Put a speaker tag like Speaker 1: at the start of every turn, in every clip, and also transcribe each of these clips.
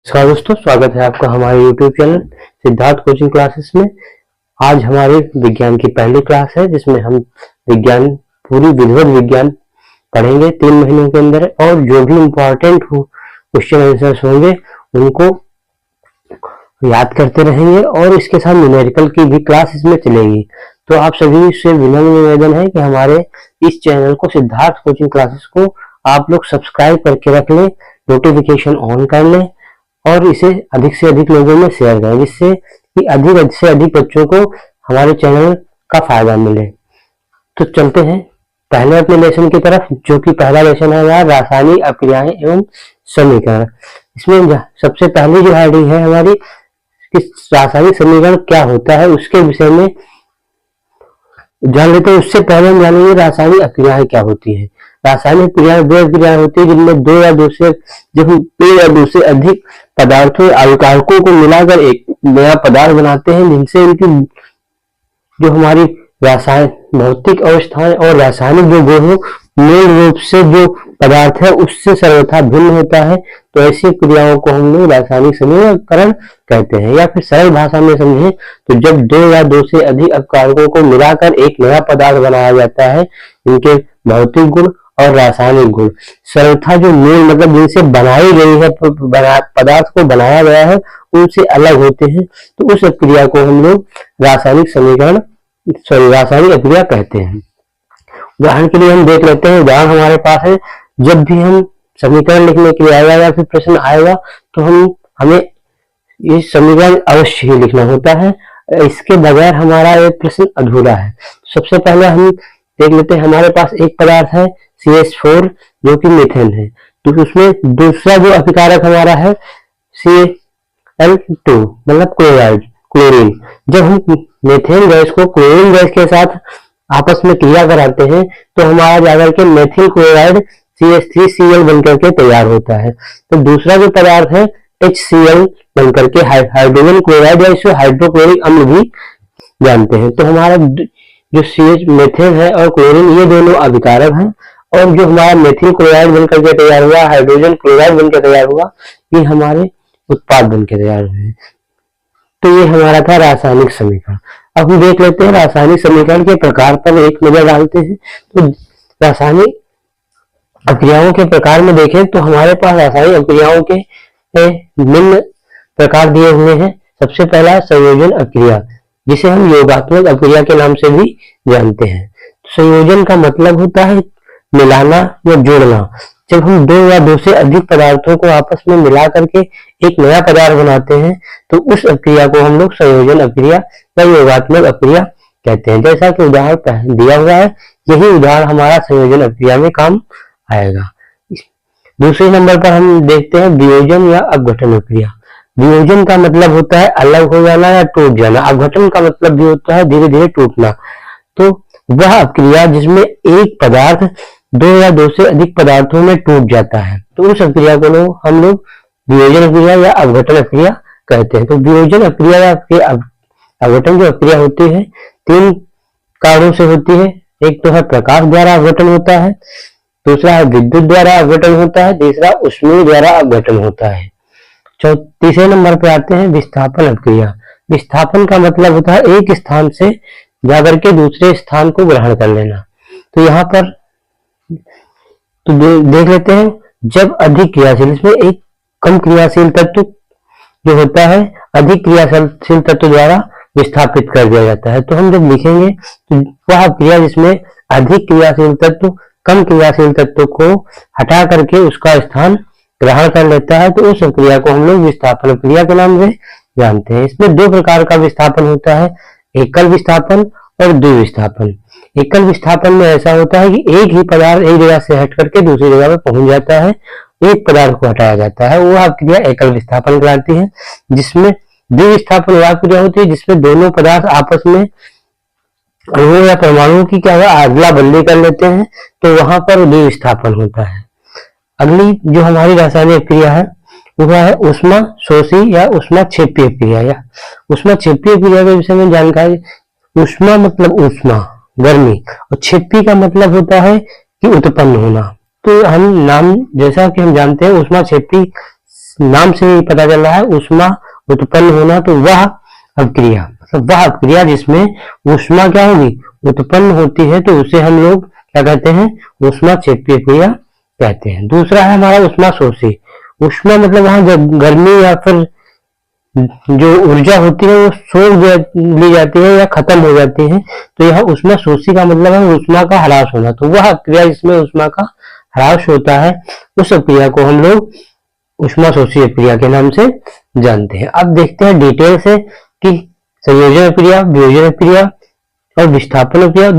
Speaker 1: नमस्कार दोस्तों, स्वागत है आपका हमारे YouTube channel Siddharth coaching classes में। आज हमारे विज्ञान की पहली क्लास है जिसमें हम विज्ञान पूरी विधिवत विज्ञान पढ़ेंगे 3 महीनों के अंदर, और जो भी इम्पोर्टेंट हो क्वेश्चन आंसर्स होंगे उनको याद करते रहेंगे, और इसके साथ न्यूमेरिकल की भी क्लास इसमें चलेगी। तो आप सभी से विनम्र निवेदन है कि हमारे इस चैनल को सिद्धार्थ कोचिंग क्लासेस को आप लोग सब्सक्राइब करके रख लें, नोटिफिकेशन ऑन कर लें और इसे अधिक से अधिक लोगों में शेयर करें, जिससे कि अधिक से अधिक बच्चों को हमारे चैनल का फायदा मिले। तो चलते हैं पहले अपने लेसन की तरफ, जो कि पहला लेसन है हमारा रासायनिक अभिक्रियाएं एवं समीकरण। इसमें सबसे पहली जो हेडिंग है हमारी कि रासायनिक समीकरण क्या होता है उसके विषय में जान लेते हैं। उससे पहले हम जानेंगे रासायनिक अभिक्रियाएं क्या होती है। रासायनिक क्रियाएं वो क्रियाएं होती है जिनमें दो या दो से अधिक पदार्थों या अभिकारकों को मिलाकर एक नया पदार्थ बनाते हैं, जिनसे इनकी जो हमारी रासायनिक भौतिक अवस्थाएं और रासायनिक जो गुण हो मूल रूप से जो पदार्थ है उससे सर्वथा भिन्न होता है। तो ऐसी क्रियाओं को हम लोग रासायनिक समीकरण कहते हैं। या फिर सरल भाषा में समझें तो जब दो या दो से अधिक अपकारकों को मिलाकर एक नया पदार्थ बनाया जाता है, इनके भौतिक गुण और रासायनिक गुण सर्वथा जो मूल मतलब जिनसे बनाई गई है पदार्थ को बनाया गया है उनसे अलग होते हैं, तो उस क्रिया को हम लोग रासायनिक अभिक्रिया कहते हैं। उदाहरण के लिए हम देख लेते हैं, उदाहरण हमारे पास है। जब भी हम समीकरण लिखने के लिए आएगा या फिर प्रश्न आएगा तो हमें ये समीकरण अवश्य ही लिखना होता है, इसके बगैर हमारा एक प्रश्न अधूरा है। सबसे पहले हम देख लेते हैं, हमारे पास एक पदार्थ है CH4 जो कि मीथेन है, तो उसमें दूसरा जो अभिकारक हमारा है Cl2 मतलब क्लोरीन। जब हम मीथेन गैस को क्लोरीन गैस के साथ आपस में क्रिया कराते हैं तो हमारा जाकर के मेथिल क्लोराइड CH3Cl बनकर के तैयार होता है। तो दूसरा जो पदार्थ है HCl बनकर के हाइड्रोजन क्लोराइड या इसे हाइड्रोक्लोरिक अम्ल भी जानते हैं। तो हमारा जो CH मेथिल है और क्लोरीन ये दोनों अभिकारक हैं, और जो हमारा मेथिल क्लोराइड बनकर के तैयार हुआ, हाइड्रोजन क्लोराइड बनकर तैयार हुआ, ये हमारे उत्पाद बनकर तैयार हुए। तो ये हमारा था रासायनिक समीकरण। अब हम देख लेते हैं रासायनिक समीकरण के प्रकार पर एक नजर डालते हैं। तो रासायनिक अभिक्रियाओं के प्रकार में देखें तो हमारे पास रासायनिक अभिक्रियाओं के निम्न प्रकार दिए हुए हैं। सबसे पहला संयोजन अभिक्रिया, जिसे हम योगात्मक अभिक्रिया के नाम से भी जानते हैं। संयोजन का मतलब होता है मिलाना या जोड़ना। जब हम दो या दो से अधिक पदार्थों को आपस में मिला करके एक नया पदार्थ बनाते हैं तो उस अभिक्रिया को हम लोग संयोजन अभिक्रिया या योगात्मक अभिक्रिया कहते हैं। जैसा कि उदाहरण दिया हुआ है, यही उदाहरण हमारा संयोजन अभिक्रिया में काम आएगा। दूसरे नंबर पर हम देखते हैं वियोजन या अपघटन अभिक्रिया। वियोजन का मतलब होता है अलग हो जाना या टूट जाना। अपघटन का मतलब भी होता है धीरे धीरे टूटना। तो वह अभिक्रिया जिसमें एक पदार्थ दो या दो से अधिक पदार्थों में टूट जाता है, तो उस अभिक्रिया को हम लोग वियोजन अभिक्रिया या अपघटन अभिक्रिया कहते हैं। तो वियोजन अभिक्रिया या अपघटन जो अभिक्रिया होती है 3 कारणों से होती है। एक तो है प्रकाश द्वारा अपघटन होता है, दूसरा है विद्युत द्वारा अपघटन होता है, तीसरा ऊष्मीय द्वारा अपघटन होता है। तीसरे नंबर पर आते हैं विस्थापन अभिक्रिया। विस्थापन का मतलब होता है एक स्थान से जाकर के दूसरे स्थान को ग्रहण कर लेना। तो यहाँ पर तो देख लेते हैं, जब अधिक क्रियाशील, इसमें एक कम क्रियाशील तत्व जो होता है अधिक क्रियाशील तत्व द्वारा विस्थापित कर दिया जाता है। तो हम जब लिखेंगे तो वह क्रिया जिसमें अधिक क्रियाशील तत्व कम क्रियाशील तत्व को हटा करके उसका स्थान ग्रहण कर लेता है, तो उस क्रिया को हम लोग विस्थापन क्रिया के नाम से जानते हैं। इसमें 2 प्रकार का विस्थापन होता है, एकल विस्थापन और द्विविस्थापन। एकल विस्थापन में ऐसा होता है कि एक ही पदार्थ एक जगह से हट करके दूसरी जगह पर पहुंच जाता है, एक पदार्थ को हटाया जाता है, वह क्रिया एकल विस्थापन कहलाती है। जिसमें द्विविस्थापन वह क्रिया होती है जिसमें दोनों पदार्थ आपस में अणुओं या परमाणुओं की क्या है अदला बदली कर लेते हैं, तो वहां पर द्विविस्थापन होता है। अगली जो हमारी रासायनिक क्रिया है वह है ऊष्मा शोषी या ऊष्मा क्षेपीय क्रिया। या ऊष्मा क्षेपीय क्रिया के विषय में जानकारी। ऊष्मा मतलब ऊष्मा गर्मी, और क्षेपी का मतलब होता है कि उत्पन्न होना। तो हम नाम जैसा कि हम जानते हैं ऊष्मा क्षेपी नाम से ही पता चल रहा है ऊष्मा उत्पन्न होना, तो वह अपक्रिया, मतलब वह अपक्रिया जिसमें ऊष्मा क्या होगी, उत्पन्न होती है, तो उसे हम लोग क्या कहते हैं, ऊष्मा क्षेपी अपक्रिया कहते हैं। दूसरा है हमारा ऊष्मा शोषी। ऊष्मा मतलब वहां जब गर्मी या फिर जो ऊर्जा होती है वो सोख ली जाती है या खत्म हो जाती है, तो यह ऊष्मा शोषी का मतलब है ऊष्मा का ह्रास होना। तो वह क्रिया जिसमें ऊष्मा का ह्रास होता है, उस क्रिया को हम लोग ऊष्मा शोषी क्रिया के नाम से जानते हैं। अब देखते हैं डिटेल से कि संयोजन क्रिया, वियोजन क्रिया और विस्थापन क्रिया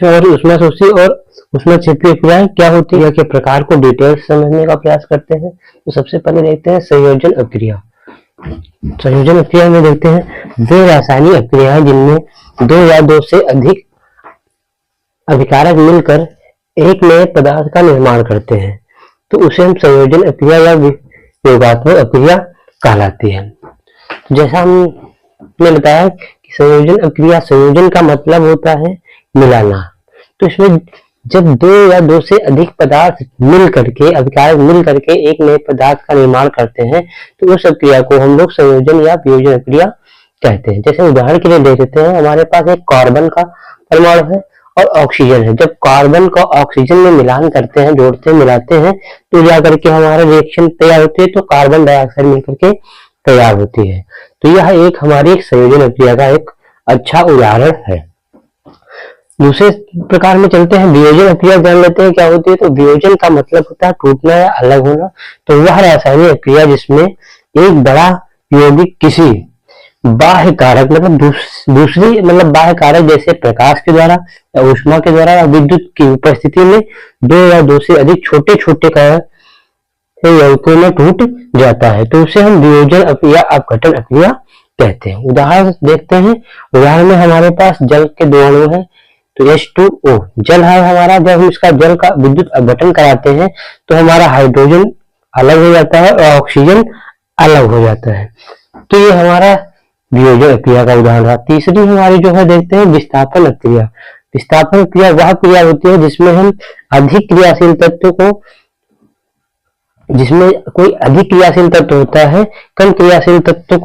Speaker 1: और ऊष्मा शोषी और ऊष्मा क्षेपी क्रियाएं क्या होती है के प्रकार को डिटेल से समझने का प्रयास करते हैं। तो सबसे पहले देखते हैं संयोजन अक्रिया। संयोजन अक्रिया में देखते हैं वे रासायनिक अक्रियाएं जिनमें दो या दो से अधिक अभिकारक मिलकर एक नए पदार्थ का निर्माण करते हैं, तो उसे हम संयोजन अक्रिया या योगात्मक अक्रिया कहलाती है। तो जैसा हमने बताया कि संयोजन अक्रिया, संयोजन का मतलब होता है मिलाना। तो इसमें जब दो या दो से अधिक पदार्थ मिल करके, अभिकारक मिल करके एक नए पदार्थ का निर्माण करते हैं, तो उस क्रिया को हम लोग संयोजन या वियोजन क्रिया कहते हैं। जैसे उदाहरण के लिए देख लेते हैं, हमारे पास एक कार्बन का परमाणु है और ऑक्सीजन है। जब कार्बन को ऑक्सीजन में मिलान करते हैं, जोड़ते मिलाते हैं, तो जाकर के हमारा रिएक्शन तैयार होती है, तो कार्बन डाइऑक्साइड मिलकर के तैयार होती है। तो यह एक हमारी एक संयोजन क्रिया का एक अच्छा उदाहरण है। दूसरे प्रकार में चलते हैं, वियोजन क्रिया जान लेते हैं क्या होती है। तो वियोजन का मतलब होता है टूटना या अलग होना। तो वह रासायनिक क्रिया जिसमें एक बड़ा यौगिक किसी बाह्य कारक मतलब दूसरी मतलब बाह्य कारक जैसे प्रकाश के द्वारा या ऊष्मा के द्वारा या विद्युत की उपस्थिति में दो या दो से अधिक छोटे छोटे कारक यौगिकों में टूट जाता है, तो उसे हम वियोजन अक्रिया अपघटन अक्रिया कहते हैं। उदाहरण देखते हैं। उदाहरण में हमारे पास जल के दो अणु हैं, तो H2O जल है हमारा। जब हम इसका जल का विद्युत अपघटन कराते हैं, तो हमारा हाइड्रोजन अलग हो जाता है और ऑक्सीजन अलग हो जाता है। तो ये हमारा वियोजन क्रिया का उदाहरण है। तीसरी हमारी जो है देखते हैं विस्थापन क्रिया। विस्थापन क्रिया वह क्रिया होती है जिसमें हम अधिक क्रियाशील तत्व को, जिसमें कोई अधिक क्रियाशील तत्व होता है, कम क्रियाशील तत्व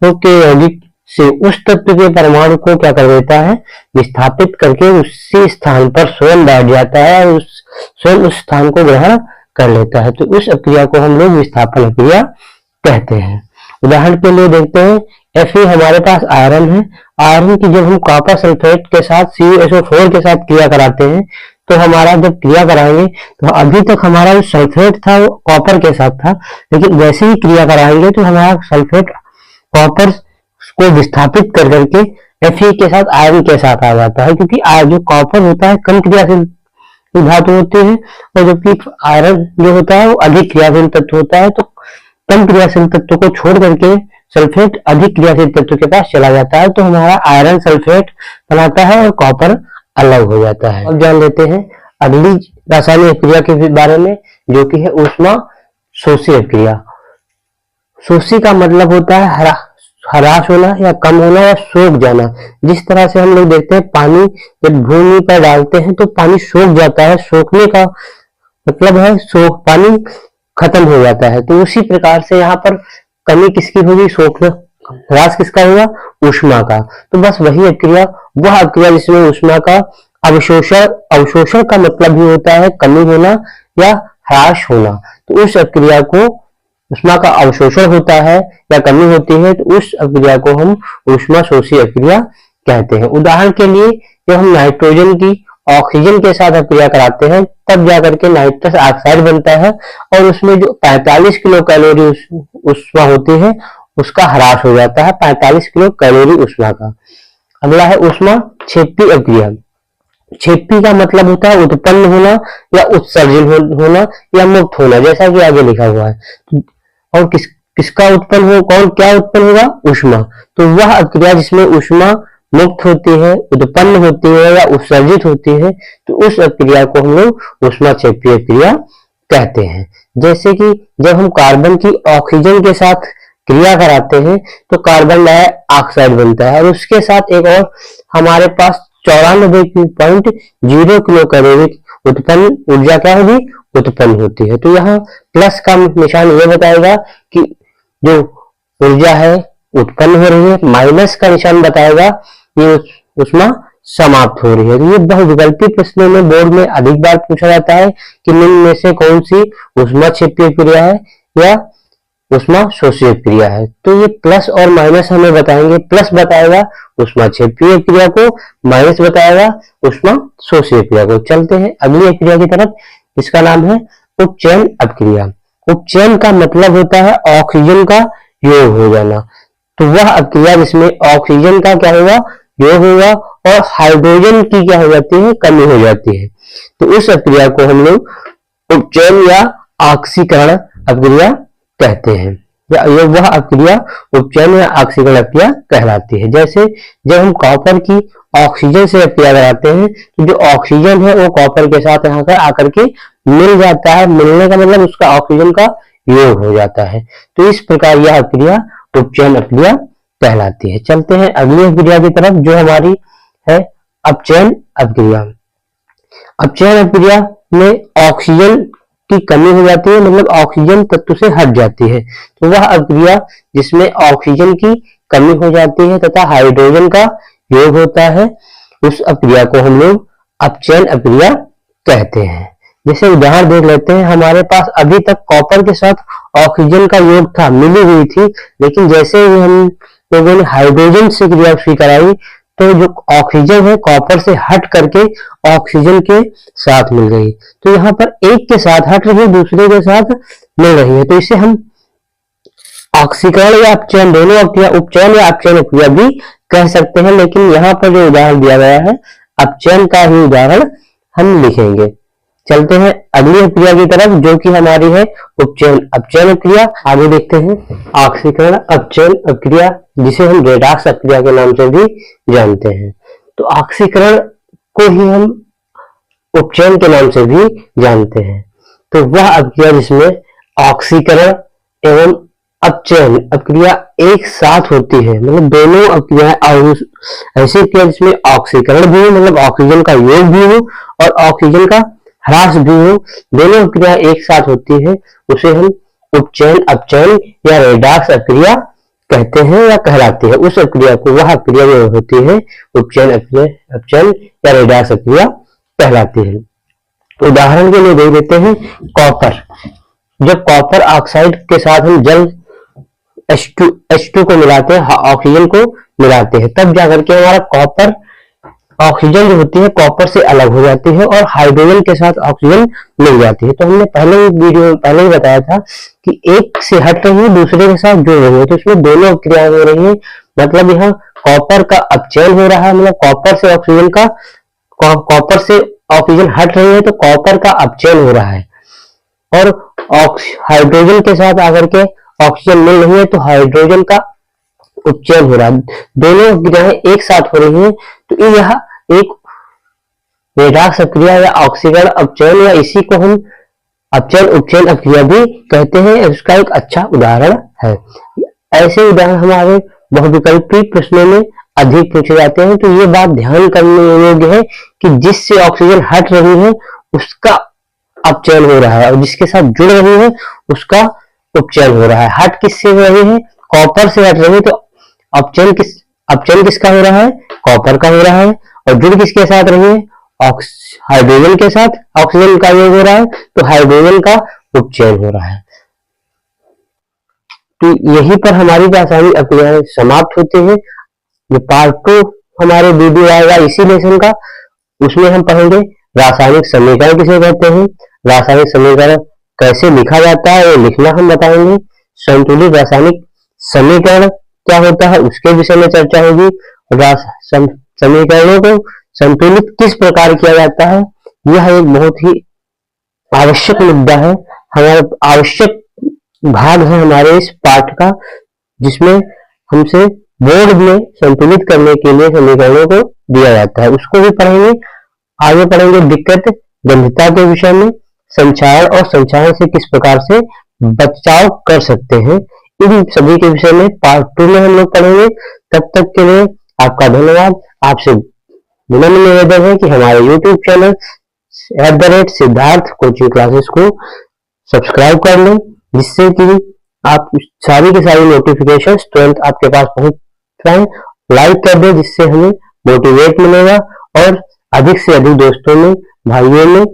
Speaker 1: के यौगिक से उस तत्व के परमाणु को क्या कर देता है, विस्थापित करके उसी स्थान पर स्वयं बैठ जाता है और स्वयं उस स्थान को ग्रहण कर लेता है। तो उस क्रिया को हम लोग विस्थापन क्रिया कहते हैं। उदाहरण के लिए देखते हैं, Fe हमारे पास आयरन है। आयरन की जब हम कॉपर सल्फेट के साथ CuSO4 के साथ क्रिया कराते हैं, तो हमारा जब क्रिया कराएंगे तो अभी तक हमारा जो सल्फेट था वो कॉपर के साथ था, लेकिन वैसे ही क्रिया कराएंगे तो हमारा सल्फेट कॉपर को विस्थापित कर करके Fe के साथ आयरन के साथ आ जाता है, क्योंकि जो कॉपर होता है कम क्रियाशील धातु होती है और जबकि आयरन जो होता है वो अधिक क्रियाशील तत्व होता है। तो कम क्रियाशील तत्व को छोड़ करके सल्फेट अधिक क्रियाशील तत्व के पास चला जाता है, तो हमारा आयरन सल्फेट बनाता है और कॉपर अलग हो जाता है। अब जान लेते हैं अगली रासायनिक क्रिया के बारे में, जो कि है ऊष्मा शोषी क्रिया। शोषी का मतलब होता है ह्रास होना या कम होना या सोख जाना। जिस तरह से हम लोग देखते हैं पानी जब भूमि पर डालते हैं तो पानी सोख जाता है, सोखने का मतलब है सोख, पानी खत्म हो जाता है। तो उसी प्रकार से यहाँ पर कमी किसकी होगी, सोखना, ह्रास किसका होगा, ऊष्मा का। तो बस वही अक्रिया, वह अक्रिया जिसमें ऊष्मा का अवशोषण, अवशोषण का मतलब भी होता है कमी होना या ह्रास होना। तो उस अक्रिया को ऊष्मा का अवशोषण होता है या कमी होती है, तो उस अक्रिया को हम ऊष्मा शोषी अक्रिया कहते हैं। उदाहरण के लिए जब हम नाइट्रोजन की ऑक्सीजन के साथ अक्रिया कराते हैं, तब जाकर के नाइट्रस ऑक्साइड बनता है और उसमें जो 45 किलो कैलोरी ऊष्मा होती है उसका ह्रास हो जाता है, 45 किलो कैलोरी ऊष्मा का। अगला है ऊष्मा क्षेपी अक्रिया। क्षेपी का मतलब होता है उत्पन्न होना या उत्सर्जन होना या मुक्त होना, जैसा कि आगे लिखा हुआ है। और किसका उत्पन्न हो, कौन क्या उत्पन्न होगा, ऊष्मा। तो वह अक्रिया जिसमें ऊष्मा मुक्त होती है, उत्पन्न होती है या उत्सर्जित होती है, तो उस अक्रिया को हम लोग ऊष्मा क्षेपी अक्रिया कहते हैं। जैसे कि जब हम कार्बन की ऑक्सीजन के साथ क्रिया कराते हैं तो कार्बन डाइऑक्साइड बनता है और उसके साथ एक और हमारे पास 94.0 किलो कैलोरी उत्पन्न ऊर्जा क्या होगी, उत्पन्न होती है। तो यहाँ प्लस का निशान ये बताएगा कि जो ऊर्जा है उत्पन्न हो रही है, माइनस का निशान बताएगा कि ऊष्मा समाप्त हो रही है। तो ये बहुविकल्पी प्रश्नों में बोर्ड में अधिक बार पूछा जाता है कि निम्न में से कौन सी ऊष्मा क्षेपीय क्रिया है या ऊष्मा शोषीय क्रिया है। तो ये प्लस और माइनस हमें बताएंगे, प्लस बताएगा ऊष्मा क्षेपीय क्रिया को, माइनस बताएगा ऊष्मा शोषीय क्रिया को। चलते हैं अगली क्रिया की तरफ, इसका नाम है उपचयन अपक्रिया। उपचयन का मतलब होता है ऑक्सीजन का योग हो जाना। तो वह अपक्रिया जिसमें ऑक्सीजन का क्या होगा, योग होगा और हाइड्रोजन की क्या हो जाती है, कमी हो जाती है। तो उस अपक्रिया को हम लोग उपचयन या ऑक्सीकरण अपक्रिया कहते हैं। या वह अपक्रिया उपचयन या ऑक्सीकरण अपक्रिया कहलाती है। जैसे जब हम कॉपर की ऑक्सीजन से अपक्रिया कराते हैं तो जो ऑक्सीजन है वो कॉपर के साथ यहाँ पर आकर के मिल जाता है। मिलने का मतलब उसका ऑक्सीजन का योग हो जाता है। तो इस प्रकार यह अपक्रिया उपचयन अपक्रिया कहलाती है। चलते हैं अगली अपक्रिया की तरफ जो हमारी है अपचयन अपक्रिया। अपचयन अपक्रिया में ऑक्सीजन की कमी हो जाती है, मतलब ऑक्सीजन तत्व से हट जाती है। तो वह अपक्रिया जिसमें ऑक्सीजन की कमी हो जाती है तथा हाइड्रोजन का योग होता है, उस अपक्रिया को हम लोग अपचयन अपक्रिया कहते हैं। जैसे उदाहरण देख लेते हैं, हमारे पास अभी तक कॉपर के साथ ऑक्सीजन का योग था, मिली हुई थी, लेकिन जैसे ही हम लोगों ने हाइड्रोजन से क्रिया कराई तो जो ऑक्सीजन है कॉपर से हट करके ऑक्सीजन के साथ मिल गई। तो यहाँ पर एक के साथ हट रही है, दूसरे के साथ मिल रही है। तो इसे हम ऑक्सीकरण या अपचयन, दोनों अपक्रिया उपचयन या अपचयन अपक्रिया भी कह सकते हैं। लेकिन यहाँ पर जो उदाहरण दिया गया है अपचयन का ही उदाहरण हम लिखेंगे। चलते हैं अगली अपक्रिया की तरफ जो कि हमारी है उपचयन अपचयन अपक्रिया। आगे देखते हैं ऑक्सीकरण अपचयन अपक्रिया, जिसे हम रेडॉक्स अपक्रिया के नाम से भी जानते हैं। तो ऑक्सीकरण को ही हम उपचयन के नाम से भी जानते हैं। तो वह अपक्रिया जिसमें ऑक्सीकरण एवं अपचयन अपक्रिया एक साथ होती है, मतलब दोनों अपक्रियाएं ऐसी क्रिया जिसमें ऑक्सीकरण भी हो, मतलब ऑक्सीजन का योग भी हो और ऑक्सीजन का ह्रास भी हो, दोनों अपक्रिया एक साथ होती है, उसे हम उपचयन अपचयन या रेडॉक्स अपक्रिया कहते हैं या कहलाती है। उस अपक्रिया को वह अपक्रिया जो होती है उपचयन अपचयन या रेडॉक्स अपक्रिया कहलाती है। उदाहरण के लिए देख लेते हैं कॉपर। जब कॉपर ऑक्साइड के साथ हम जल H2 को मिलाते हैं, ऑक्सीजन को मिलाते हैं, तब जाकर के हमारा कॉपर ऑक्सीजन जो होती है कॉपर से अलग हो जाती है और हाइड्रोजन के साथ ऑक्सीजन मिल जाती है। तो हमने वीडियो में पहले ही बताया था कि एक से हट रही है दूसरे के साथ जुड़ रही है, तो इसमें दोनों अपक्रियाएं हो रही है। मतलब यहाँ कॉपर का अपचयन हो रहा है, मतलब कॉपर से ऑक्सीजन हट रही है तो कॉपर का अपचयन हो रहा है, और हाइड्रोजन के साथ आकर के ऑक्सीजन मिल रही है तो हाइड्रोजन का उपचयन हो रहा है। दोनों अपक्रियाएं एक साथ हो रही है। तो यह एक रेडॉक्स अपक्रिया या ऑक्सीकरण अपचयन या इसी को हम अपचयन उपचयन अपक्रिया भी कहते हैं। इसका एक अच्छा उदाहरण है। ऐसे उदाहरण हमारे बहुविकल्पी प्रश्नों में अधिक पूछे जाते हैं। तो ये बात ध्यान करने योग्य है कि जिससे ऑक्सीजन हट रही है उसका अपचयन हो रहा है और जिसके साथ जुड़ रही है उसका उपचयन हो रहा है। हट किससे हो रही है, कॉपर से हट रही है, तो अपचयन किसका हो रहा है, कॉपर का हो रहा है, और जुड़ किसके साथ रही है, हाइड्रोजन के साथ ऑक्सीजन का योग हो रहा है तो हाइड्रोजन का उपचयन हो रहा है। तो यहीं पर हमारी रासायनिक अपक्रियाएं समाप्त होती है। जो पार्ट 2 हमारे वीडियो आएगा इसी लेसन का, उसमें हम पढ़ेंगे रासायनिक समीकरण किसे कहते हैं, रासायनिक समीकरण कैसे लिखा जाता है वो लिखना हम बताएंगे, संतुलित रासायनिक समीकरण क्या होता है उसके विषय में चर्चा होगी, समीकरणों को संतुलित किस प्रकार किया जाता है, यह एक बहुत ही आवश्यक मुद्दा है, हमारा आवश्यक भाग है हमारे इस पाठ का, जिसमें हमसे बोर्ड में संतुलित करने के लिए समीकरणों को दिया जाता है, उसको भी पढ़ेंगे। आगे पढ़ेंगे दिक्कत गंभीरता के विषय में, संचारण और संचारण से किस प्रकार से बचाव कर सकते हैं, इन सभी के विषय में पार्ट 2 में हम लोग पढ़ेंगे। तब तक के लिए आपका धन्यवाद। आपसे विनम्र निवेदन है कि हमारे YouTube channel @Siddharth coaching classes को सब्सक्राइब कर लें, जिससे कि आप सारी की सारी नोटिफिकेशन तुरंत आपके पास पहुंच जाए। लाइक कर दें, जिससे हमें मोटिवेट मिलेगा, और अधिक से अधिक दोस्तों में, भाइयों में,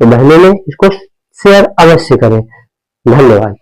Speaker 1: बहनों में इसको शेयर अवश्य करें। धन्यवाद।